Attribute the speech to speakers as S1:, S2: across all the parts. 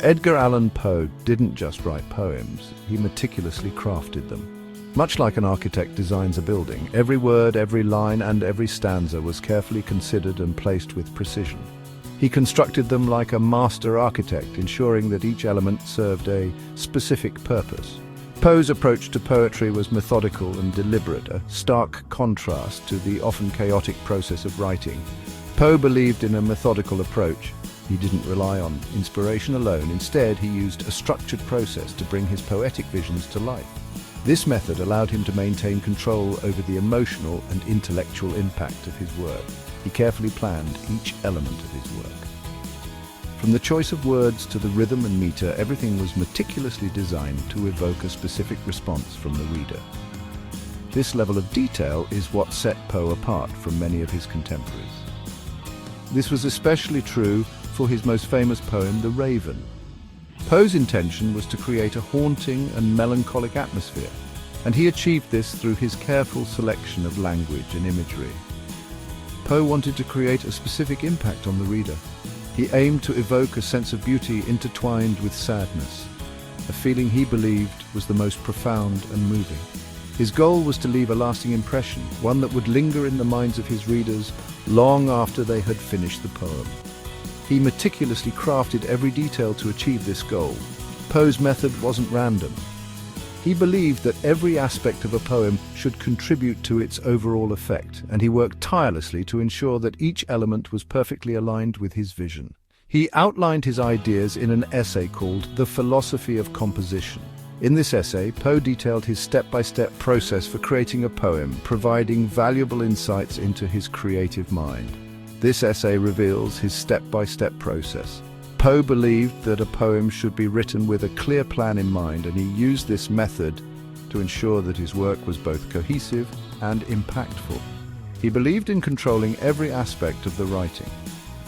S1: Edgar Allan Poe didn't just write poems, he meticulously crafted them. Much like an architect designs a building, every word, every line, and every stanza was carefully considered and placed with precision. He constructed them like a master architect, ensuring that each element served a specific purpose. Poe's approach to poetry was methodical and deliberate, a stark contrast to the often chaotic process of writing. Poe believed in a methodical approach. He didn't rely on inspiration alone. Instead, he used a structured process to bring his poetic visions to life. This method allowed him to maintain control over the emotional and intellectual impact of his work. He carefully planned each element of his work. From the choice of words to the rhythm and meter, everything was meticulously designed to evoke a specific response from the reader. This level of detail is what set Poe apart from many of his contemporaries. This was especially true for his most famous poem, The Raven. Poe's intention was to create a haunting and melancholic atmosphere, and he achieved this through his careful selection of language and imagery. Poe wanted to create a specific impact on the reader. He aimed to evoke a sense of beauty intertwined with sadness, a feeling he believed was the most profound and moving. His goal was to leave a lasting impression, one that would linger in the minds of his readers long after they had finished the poem. He meticulously crafted every detail to achieve this goal. Poe's method wasn't random. He believed that every aspect of a poem should contribute to its overall effect, and he worked tirelessly to ensure that each element was perfectly aligned with his vision. He outlined his ideas in an essay called The Philosophy of Composition. In this essay, Poe detailed his step-by-step process for creating a poem, providing valuable insights into his creative mind. This essay reveals his step-by-step process. Poe believed that a poem should be written with a clear plan in mind, and he used this method to ensure that his work was both cohesive and impactful. He believed in controlling every aspect of the writing.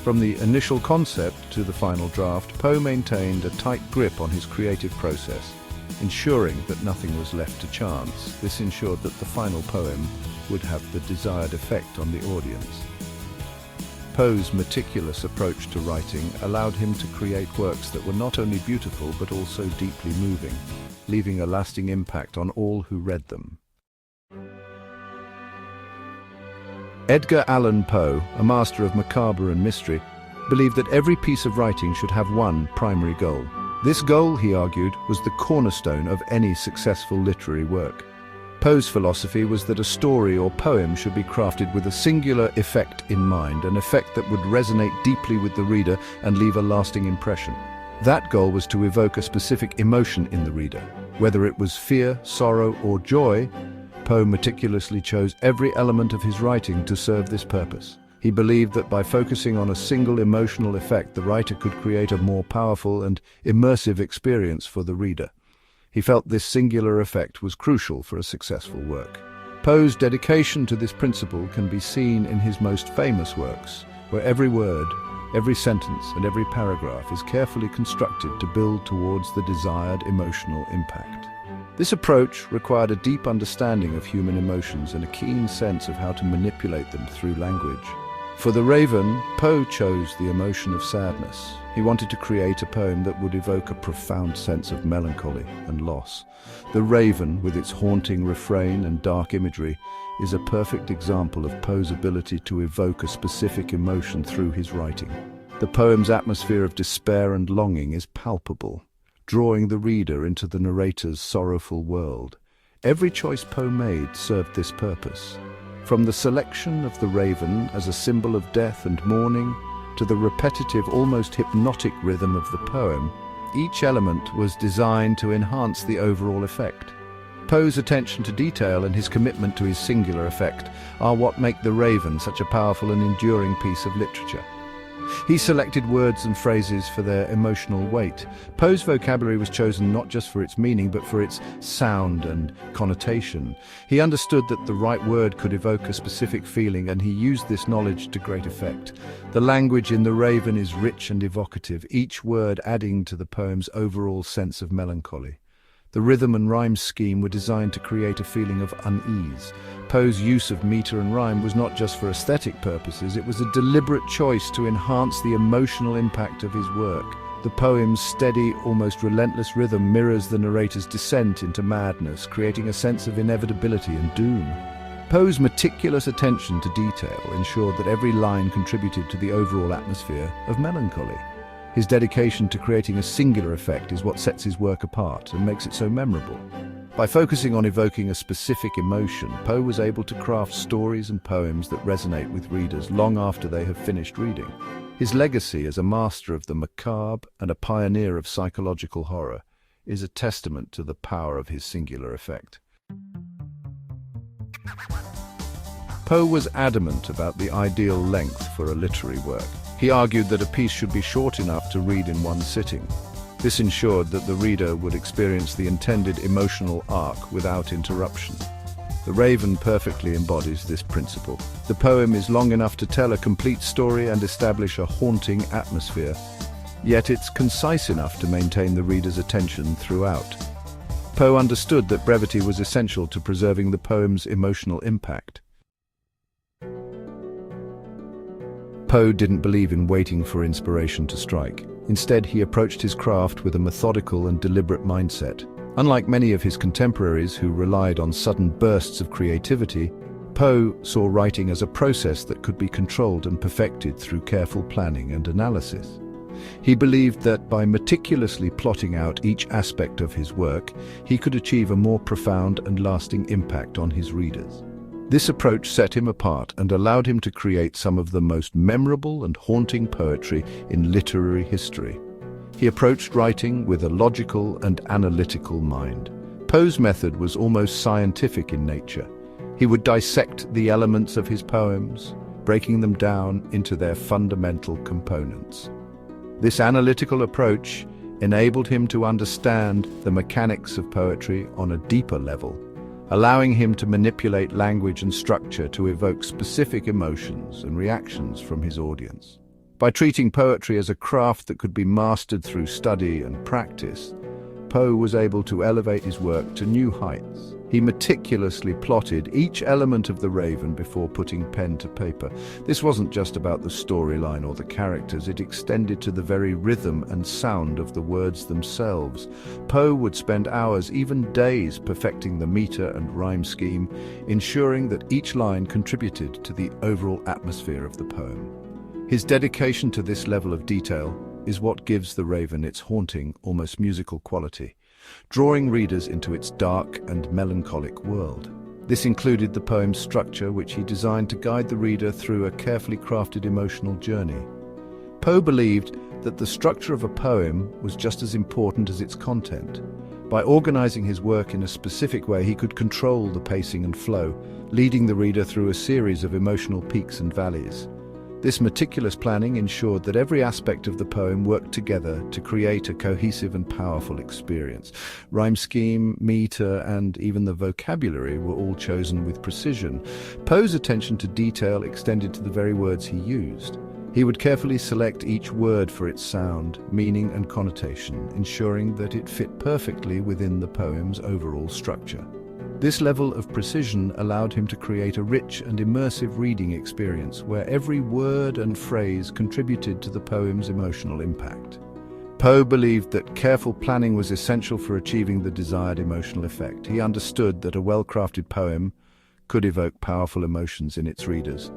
S1: From the initial concept to the final draft, Poe maintained a tight grip on his creative process, ensuring that nothing was left to chance. This ensured that the final poem would have the desired effect on the audience. Poe's meticulous approach to writing allowed him to create works that were not only beautiful but also deeply moving, leaving a lasting impact on all who read them. Edgar Allan Poe, a master of macabre and mystery, believed that every piece of writing should have one primary goal. This goal, he argued, was the cornerstone of any successful literary work. Poe's philosophy was that a story or poem should be crafted with a singular effect in mind, an effect that would resonate deeply with the reader and leave a lasting impression. That goal was to evoke a specific emotion in the reader. Whether it was fear, sorrow, or joy, Poe meticulously chose every element of his writing to serve this purpose. He believed that by focusing on a single emotional effect, the writer could create a more powerful and immersive experience for the reader. He felt this singular effect was crucial for a successful work. Poe's dedication to this principle can be seen in his most famous works, where every word, every sentence, and every paragraph is carefully constructed to build towards the desired emotional impact. This approach required a deep understanding of human emotions and a keen sense of how to manipulate them through language. For The Raven, Poe chose the emotion of sadness. He wanted to create a poem that would evoke a profound sense of melancholy and loss. The Raven, with its haunting refrain and dark imagery, is a perfect example of Poe's ability to evoke a specific emotion through his writing. The poem's atmosphere of despair and longing is palpable, drawing the reader into the narrator's sorrowful world. Every choice Poe made served this purpose. From the selection of the raven as a symbol of death and mourning, to the repetitive, almost hypnotic rhythm of the poem, each element was designed to enhance the overall effect. Poe's attention to detail and his commitment to his singular effect are what make The Raven such a powerful and enduring piece of literature. He selected words and phrases for their emotional weight. Poe's vocabulary was chosen not just for its meaning, but for its sound and connotation. He understood that the right word could evoke a specific feeling, and he used this knowledge to great effect. The language in The Raven is rich and evocative, each word adding to the poem's overall sense of melancholy. The rhythm and rhyme scheme were designed to create a feeling of unease. Poe's use of meter and rhyme was not just for aesthetic purposes, it was a deliberate choice to enhance the emotional impact of his work. The poem's steady, almost relentless rhythm mirrors the narrator's descent into madness, creating a sense of inevitability and doom. Poe's meticulous attention to detail ensured that every line contributed to the overall atmosphere of melancholy. His dedication to creating a singular effect is what sets his work apart and makes it so memorable. By focusing on evoking a specific emotion, Poe was able to craft stories and poems that resonate with readers long after they have finished reading. His legacy as a master of the macabre and a pioneer of psychological horror is a testament to the power of his singular effect. Poe was adamant about the ideal length for a literary work. He argued that a piece should be short enough to read in one sitting. This ensured that the reader would experience the intended emotional arc without interruption. The Raven perfectly embodies this principle. The poem is long enough to tell a complete story and establish a haunting atmosphere, yet it's concise enough to maintain the reader's attention throughout. Poe understood that brevity was essential to preserving the poem's emotional impact. Poe didn't believe in waiting for inspiration to strike. Instead, he approached his craft with a methodical and deliberate mindset. Unlike many of his contemporaries who relied on sudden bursts of creativity, Poe saw writing as a process that could be controlled and perfected through careful planning and analysis. He believed that by meticulously plotting out each aspect of his work, he could achieve a more profound and lasting impact on his readers. This approach set him apart and allowed him to create some of the most memorable and haunting poetry in literary history. He approached writing with a logical and analytical mind. Poe's method was almost scientific in nature. He would dissect the elements of his poems, breaking them down into their fundamental components. This analytical approach enabled him to understand the mechanics of poetry on a deeper level, allowing him to manipulate language and structure to evoke specific emotions and reactions from his audience. By treating poetry as a craft that could be mastered through study and practice, Poe was able to elevate his work to new heights. He meticulously plotted each element of The Raven before putting pen to paper. This wasn't just about the storyline or the characters, it extended to the very rhythm and sound of the words themselves. Poe would spend hours, even days, perfecting the meter and rhyme scheme, ensuring that each line contributed to the overall atmosphere of the poem. His dedication to this level of detail is what gives The Raven its haunting, almost musical quality, drawing readers into its dark and melancholic world. This included the poem's structure, which he designed to guide the reader through a carefully crafted emotional journey. Poe believed that the structure of a poem was just as important as its content. By organizing his work in a specific way, he could control the pacing and flow, leading the reader through a series of emotional peaks and valleys. This meticulous planning ensured that every aspect of the poem worked together to create a cohesive and powerful experience. Rhyme scheme, meter, and even the vocabulary were all chosen with precision. Poe's attention to detail extended to the very words he used. He would carefully select each word for its sound, meaning, and connotation, ensuring that it fit perfectly within the poem's overall structure. This level of precision allowed him to create a rich and immersive reading experience where every word and phrase contributed to the poem's emotional impact. Poe believed that careful planning was essential for achieving the desired emotional effect. He understood that a well-crafted poem could evoke powerful emotions in its readers,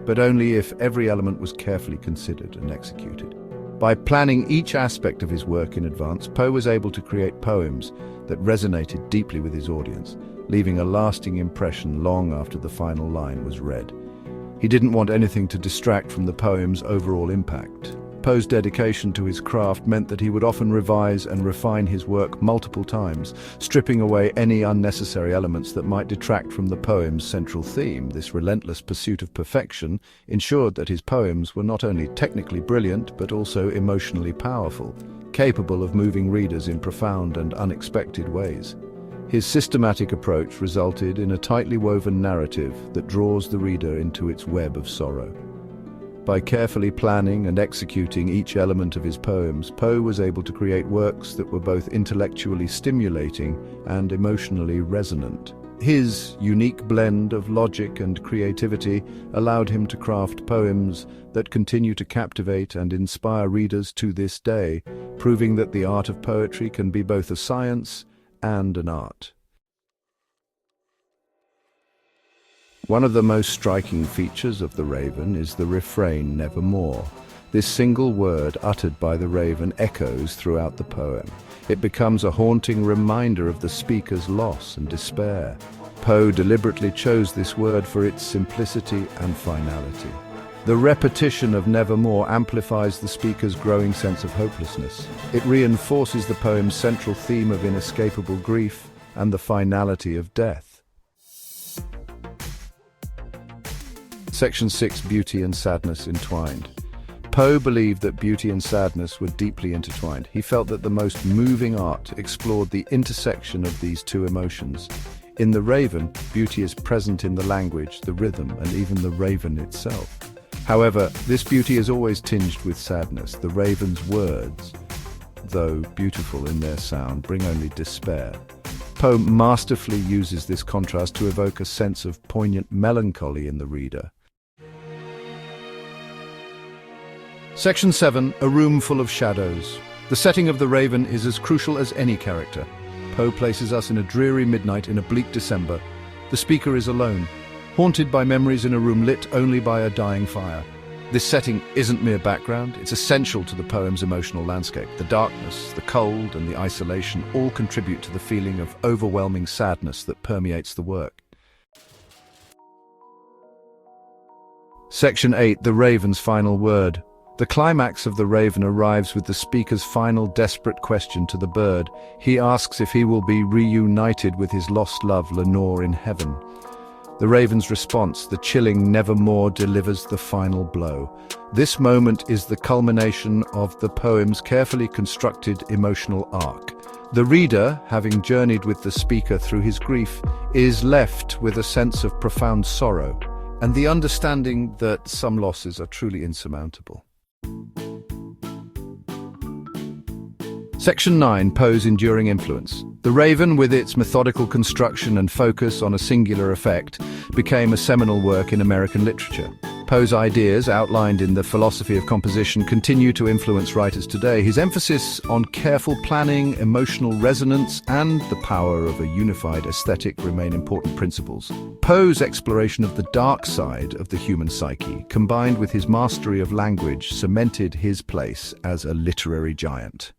S1: but only if every element was carefully considered and executed. By planning each aspect of his work in advance, Poe was able to create poems that resonated deeply with his audience, leaving a lasting impression long after the final line was read. He didn't want anything to distract from the poem's overall impact. Poe's dedication to his craft meant that he would often revise and refine his work multiple times, stripping away any unnecessary elements that might detract from the poem's central theme. This relentless pursuit of perfection ensured that his poems were not only technically brilliant, but also emotionally powerful, capable of moving readers in profound and unexpected ways. His systematic approach resulted in a tightly woven narrative that draws the reader into its web of sorrow. By carefully planning and executing each element of his poems, Poe was able to create works that were both intellectually stimulating and emotionally resonant. His unique blend of logic and creativity allowed him to craft poems that continue to captivate and inspire readers to this day, proving that the art of poetry can be both a science and an art. One of the most striking features of The Raven is the refrain "Nevermore." This single word uttered by the raven echoes throughout the poem. It becomes a haunting reminder of the speaker's loss and despair. Poe deliberately chose this word for its simplicity and finality. The repetition of "nevermore" amplifies the speaker's growing sense of hopelessness. It reinforces the poem's central theme of inescapable grief and the finality of death. Section 6. Beauty and sadness entwined. Poe believed that beauty and sadness were deeply intertwined. He felt that the most moving art explored the intersection of these two emotions. In The Raven, beauty is present in the language, the rhythm, and even the raven itself. However, this beauty is always tinged with sadness. The raven's words, though beautiful in their sound, bring only despair. Poe masterfully uses this contrast to evoke a sense of poignant melancholy in the reader. Section 7. A room full of shadows. The setting of The Raven is as crucial as any character. Poe places us in a dreary midnight in a bleak December. The speaker is alone, haunted by memories in a room lit only by a dying fire. This setting isn't mere background, it's essential to the poem's emotional landscape. The darkness, the cold, and the isolation all contribute to the feeling of overwhelming sadness that permeates the work. Section 8. The Raven's final word. The climax of The Raven arrives with the speaker's final desperate question to the bird. He asks if he will be reunited with his lost love, Lenore, in heaven. The raven's response, the chilling "nevermore," delivers the final blow. This moment is the culmination of the poem's carefully constructed emotional arc. The reader, having journeyed with the speaker through his grief, is left with a sense of profound sorrow and the understanding that some losses are truly insurmountable. Section 9. Poe's enduring influence. The Raven, with its methodical construction and focus on a singular effect, became a seminal work in American literature. Poe's ideas, outlined in The Philosophy of Composition, continue to influence writers today. His emphasis on careful planning, emotional resonance, and the power of a unified aesthetic remain important principles. Poe's exploration of the dark side of the human psyche, combined with his mastery of language, cemented his place as a literary giant.